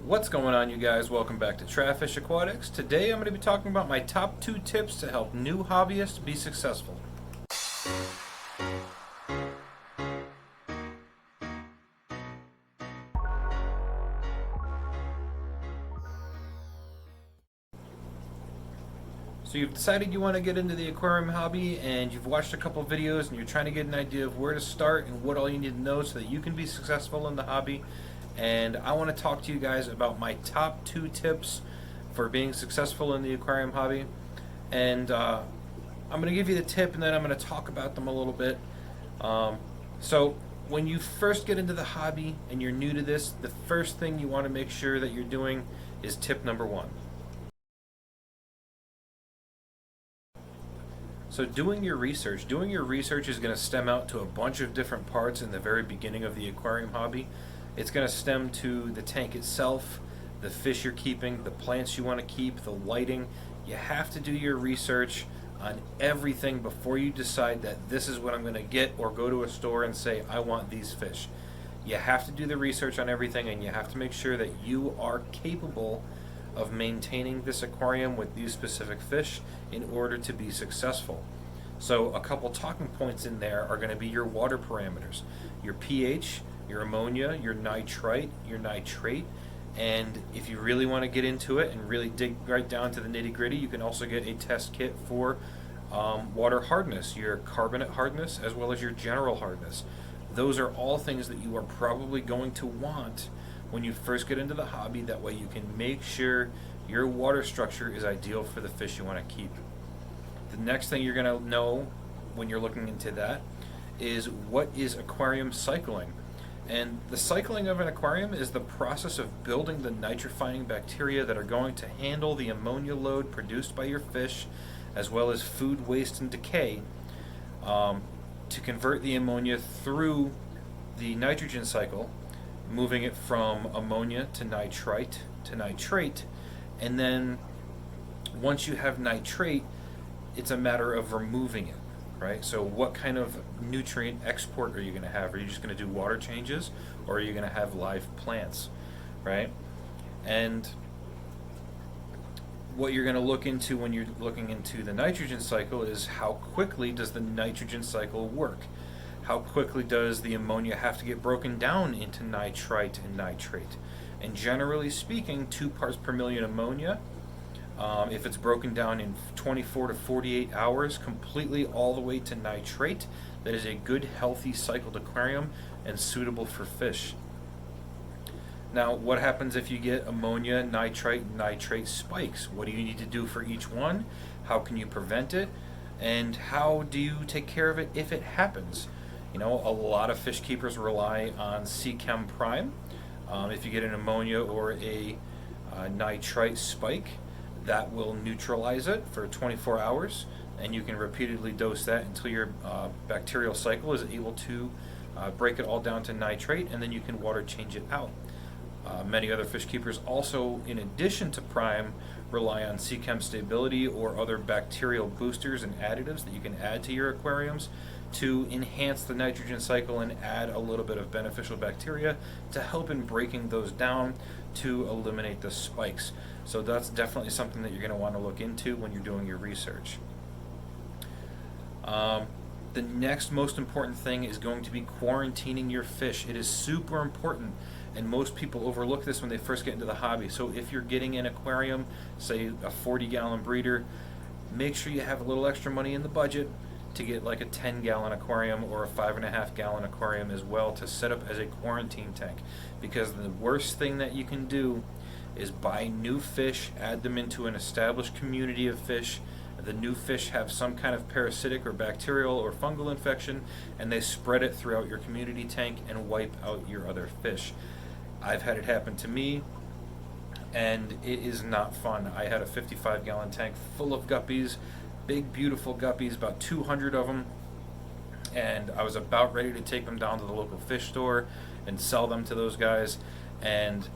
What's going on, you guys? Welcome back to Trafish Aquatics. Today I'm going to be talking about my top 2 tips to help new hobbyists be successful. So you've decided you want to get into the aquarium hobby, and you've watched a couple videos and you're trying to get an idea of where to start and what all you need to know so that you can be successful in the hobby. And I want to talk to you guys about my top 2 tips for being successful in the aquarium hobby. And I'm going to give you the tip, and then I'm going to talk about them a little bit. So when you first get into the hobby and you're new to this, the first thing you want to make sure that you're doing is tip number 1. So doing your research is going to stem out to a bunch of different parts in the very beginning of the aquarium hobby. It's going to stem to the tank itself, the fish you're keeping, the plants you want to keep, the lighting. You have to do your research on everything before you decide that this is what I'm going to get, or go to a store and say, I want these fish. You have to do the research on everything, and you have to make sure that you are capable of maintaining this aquarium with these specific fish in order to be successful. So a couple talking points in there are going to be your water parameters, your pH, your ammonia, your nitrite, your nitrate, and if you really want to get into it and really dig right down to the nitty-gritty, you can also get a test kit for water hardness, your carbonate hardness, as well as your general hardness. Those are all things that you are probably going to want when you first get into the hobby. That way you can make sure your water structure is ideal for the fish you want to keep. The next thing you're going to know when you're looking into that is, what is aquarium cycling? And the cycling of an aquarium is the process of building the nitrifying bacteria that are going to handle the ammonia load produced by your fish, as well as food waste and decay, to convert the ammonia through the nitrogen cycle, moving it from ammonia to nitrite to nitrate. And then once you have nitrate, it's a matter of removing it. Right? So what kind of nutrient export are you going to have? Are you just going to do water changes, or are you going to have live plants? Right? And what you're going to look into when you're looking into the nitrogen cycle is, how quickly does the nitrogen cycle work? How quickly does the ammonia have to get broken down into nitrite and nitrate? And generally speaking, 2 parts per million ammonia, if it's broken down in 24 to 48 hours completely all the way to nitrate, that is a good, healthy cycled aquarium and suitable for fish. Now, what happens if you get ammonia, nitrite, and nitrate spikes? What do you need to do for each one? How can you prevent it? And how do you take care of it if it happens? You know, a lot of fish keepers rely on CChem Prime. If you get an ammonia or a nitrite spike, that will neutralize it for 24 hours, and you can repeatedly dose that until your bacterial cycle is able to break it all down to nitrate, and then you can water change it out. Many other fish keepers also, in addition to Prime, rely on CChem Stability or other bacterial boosters and additives that you can add to your aquariums to enhance the nitrogen cycle and add a little bit of beneficial bacteria to help in breaking those down to eliminate the spikes. So that's definitely something that you're going to want to look into when you're doing your research. The next most important thing is going to be quarantining your fish. It is super important, and most people overlook this when they first get into the hobby. So if you're getting an aquarium, say a 40-gallon breeder, make sure you have a little extra money in the budget to get like a 10-gallon aquarium or a 5.5-gallon aquarium as well, to set up as a quarantine tank. Because the worst thing that you can do is buy new fish, add them into an established community of fish. The new fish have some kind of parasitic or bacterial or fungal infection, and they spread it throughout your community tank and wipe out your other fish. I've had it happen to me, and it is not fun. I had a 55-gallon tank full of guppies, big beautiful guppies, about 200 of them, and I was about ready to take them down to the local fish store and sell them to those guys, and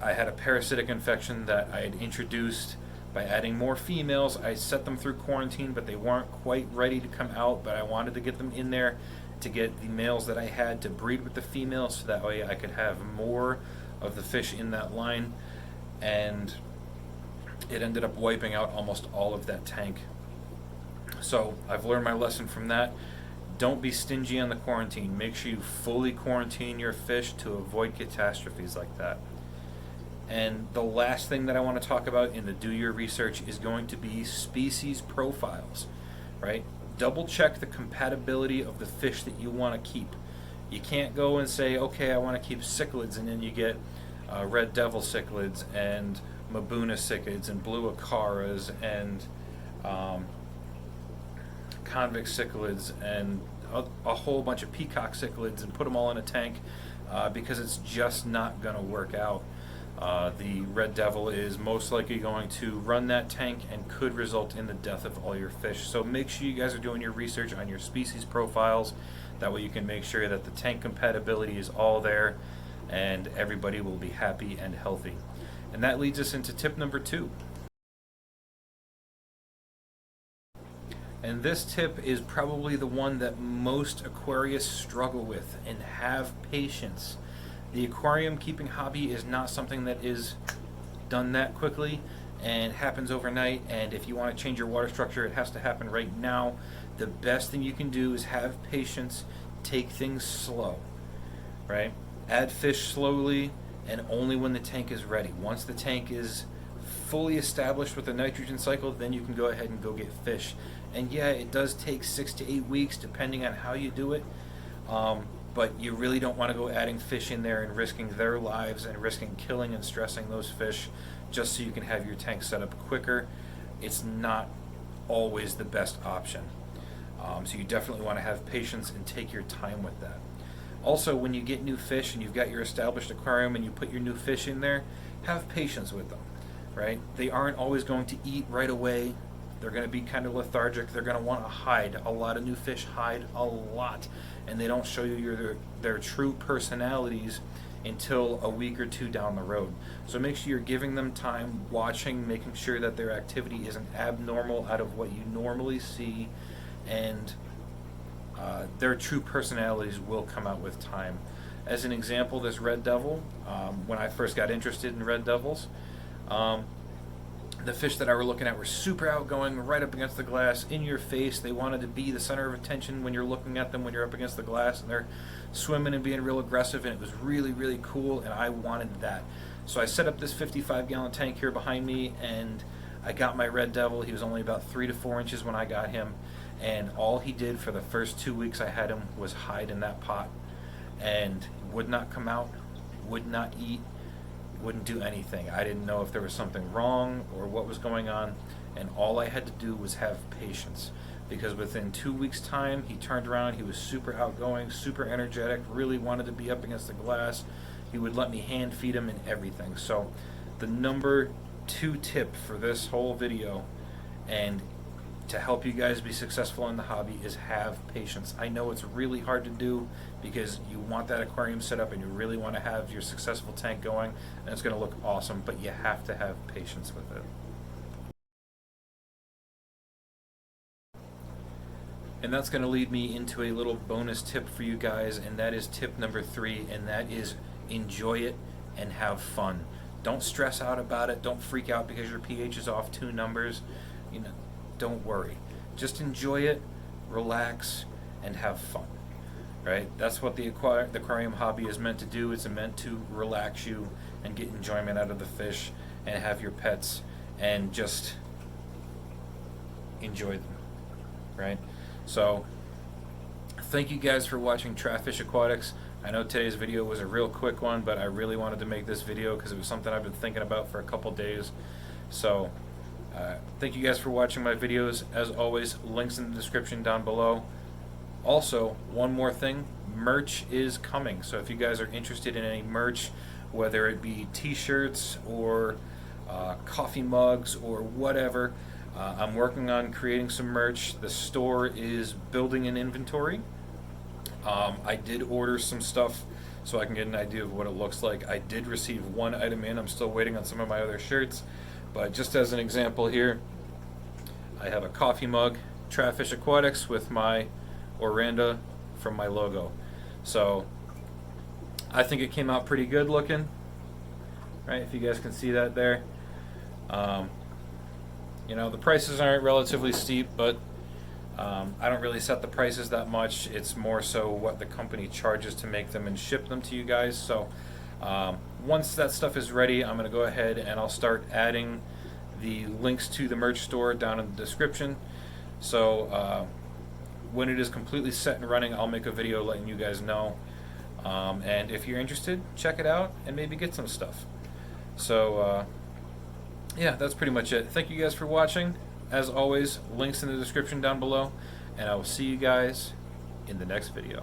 I had a parasitic infection that I had introduced by adding more females. I set them through quarantine, but they weren't quite ready to come out, but I wanted to get them in there to get the males that I had to breed with the females, so that way I could have more of the fish in that line, and it ended up wiping out almost all of that tank. So I've learned my lesson from that. Don't be stingy on the quarantine. Make sure you fully quarantine your fish to avoid catastrophes like that. And the last thing that I want to talk about in the do your research is going to be species profiles, right? Double check the compatibility of the fish that you want to keep. You can't go and say, okay, I want to keep cichlids, and then you get red devil cichlids and Mabuna cichlids and blue acaras and convict cichlids and a whole bunch of peacock cichlids and put them all in a tank, because it's just not going to work out. The red devil is most likely going to run that tank and could result in the death of all your fish. So make sure you guys are doing your research on your species profiles. That way you can make sure that the tank compatibility is all there and everybody will be happy and healthy. And that leads us into tip number 2. And this tip is probably the one that most aquarists struggle with, and have patience. The aquarium keeping hobby is not something that is done that quickly and happens overnight, and if you want to change your water structure, it has to happen right now. The best thing you can do is have patience, take things slow, right? Add fish slowly and only when the tank is ready. Once the tank is fully established with the nitrogen cycle, then you can go ahead and go get fish. And yeah, it does take 6 to 8 weeks depending on how you do it, but you really don't want to go adding fish in there and risking their lives and risking killing and stressing those fish just so you can have your tank set up quicker. It's not always the best option. So you definitely want to have patience and take your time with that. Also, when you get new fish and you've got your established aquarium and you put your new fish in there, have patience with them, right? They aren't always going to eat right away. They're going to be kind of lethargic. They're going to want to hide. A lot of new fish hide a lot, and they don't show you their true personalities until a week or 2 down the road. So make sure you're giving them time, watching, making sure that their activity isn't abnormal out of what you normally see, and their true personalities will come out with time. As an example, this red devil, when I first got interested in red devils, the fish that I were looking at were super outgoing, right up against the glass, in your face. They wanted to be the center of attention when you're looking at them when you're up against the glass, and they're swimming and being real aggressive, and it was really, really cool, and I wanted that. So I set up this 55-gallon tank here behind me, and I got my red devil. He was only about 3 to 4 inches when I got him, and all he did for the first 2 weeks I had him was hide in that pot, and would not come out, would not eat, wouldn't do anything. I didn't know if there was something wrong or what was going on, and all I had to do was have patience, because within 2 weeks time he turned around. He was super outgoing, super energetic, really wanted to be up against the glass. He would let me hand feed him and everything. So the number 2 tip for this whole video, and to help you guys be successful in the hobby, is have patience. I know it's really hard to do because you want that aquarium set up and you really want to have your successful tank going and it's going to look awesome, but you have to have patience with it. And that's going to lead me into a little bonus tip for you guys, and that is tip number 3, and that is enjoy it and have fun. Don't stress out about it. Don't freak out because your pH is off 2 numbers. Don't worry. Just enjoy it, relax, and have fun. Right? That's what the aquarium hobby is meant to do. It's meant to relax you and get enjoyment out of the fish and have your pets and just enjoy them. Right? So, thank you guys for watching Trafish Aquatics. I know today's video was a real quick one, but I really wanted to make this video because it was something I've been thinking about for a couple days. So, thank you guys for watching my videos. As always, links in the description down below. Also, one more thing, merch is coming. So if you guys are interested in any merch, whether it be t-shirts or coffee mugs or whatever, I'm working on creating some merch. The store is building an inventory. I did order some stuff so I can get an idea of what it looks like. I did receive 1 item in. I'm still waiting on some of my other shirts. But just as an example here, I have a coffee mug, Trafish Aquatics, with my Oranda from my logo. So I think it came out pretty good looking. right? If you guys can see that there. You know, the prices aren't relatively steep, but I don't really set the prices that much. It's more so what the company charges to make them and ship them to you guys. So once that stuff is ready, I'm going to go ahead and I'll start adding the links to the merch store down in the description. So when it is completely set and running, I'll make a video letting you guys know. And if you're interested, check it out and maybe get some stuff. So yeah, that's pretty much it. Thank you guys for watching. As always, links in the description down below, and I will see you guys in the next video.